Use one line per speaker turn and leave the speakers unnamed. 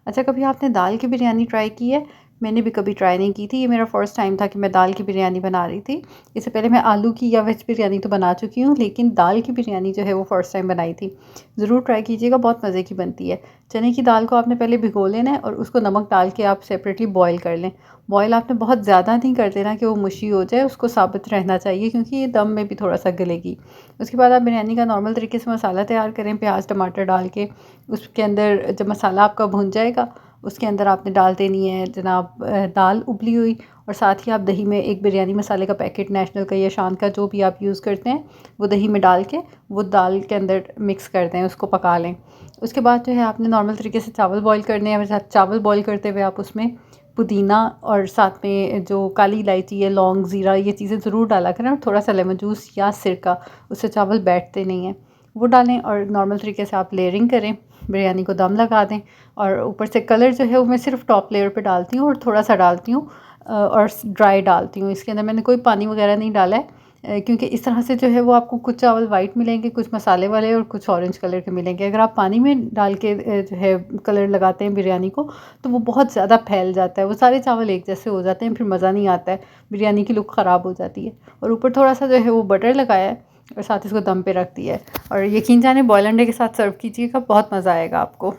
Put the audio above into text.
अच्छा, कभी आपने दाल की बिरयानी ट्राई की है? मैंने भी कभी ट्राई नहीं की थी। ये मेरा फ़र्स्ट टाइम था कि मैं दाल की बिरयानी बना रही थी। इससे पहले मैं आलू की या वेज बिरयानी तो बना चुकी हूँ, लेकिन दाल की बिरयानी जो है वो फ़र्स्ट टाइम बनाई थी। ज़रूर ट्राई कीजिएगा, बहुत मज़े की बनती है। चने की दाल को आपने पहले भिगो लेना है और उसको नमक डाल के आप सेपरेटली बॉयल कर लें। बॉयल आपने बहुत ज़्यादा नहीं कर देना कि वो मुशी हो जाए, उसको साबित रहना चाहिए क्योंकि ये दम में भी थोड़ा-सा गलेगी। उसके बाद आप बिरयानी का नॉर्मल तरीके से मसाला तैयार करें, प्याज़ टमाटर डाल के। उसके अंदर जब मसाला आपका भुन जाएगा, उसके अंदर आपने डाल देनी है जनाब दाल उबली हुई, और साथ ही आप दही में एक बिरयानी मसाले का पैकेट नेशनल का या शान का जो भी आप यूज़ करते हैं, वो दही में डाल के वो दाल के अंदर मिक्स कर दें, उसको पका लें। उसके बाद जो है आपने नॉर्मल तरीके से चावल बॉयल करने हैं। चावल बॉयल करते हुए आप उसमें पुदीना और साथ में जो काली इलायची है, लौंग, ज़ीरा, ये चीज़ें ज़रूर डाला करें, और थोड़ा सा लेमन जूस या सिरका, उससे चावल बैठते नहीं हैं, वो डालें। और नॉर्मल तरीके से आप लेयरिंग करें, बिरयानी को दम लगा दें। और ऊपर से कलर जो है वो मैं सिर्फ टॉप लेयर पे डालती हूँ और थोड़ा सा डालती हूँ और ड्राई डालती हूँ। इसके अंदर मैंने कोई पानी वगैरह नहीं डाला है, क्योंकि इस तरह से जो है वो आपको कुछ चावल वाइट मिलेंगे, कुछ मसाले वाले और कुछ ऑरेंज कलर के मिलेंगे। अगर आप पानी में डाल के जो है कलर लगाते हैं बिरयानी को, तो वो बहुत ज़्यादा फैल जाता है, वो सारे चावल एक जैसे हो जाते हैं, फिर मज़ा नहीं आता है, बिरयानी की लुक ख़राब हो जाती है। और ऊपर थोड़ा सा जो है वो बटर लगाया है और साथ इसको दम पे रख दिया है। और यकीन जाने बॉयल अंडे के साथ सर्व कीजिएगा, बहुत मज़ा आएगा आपको।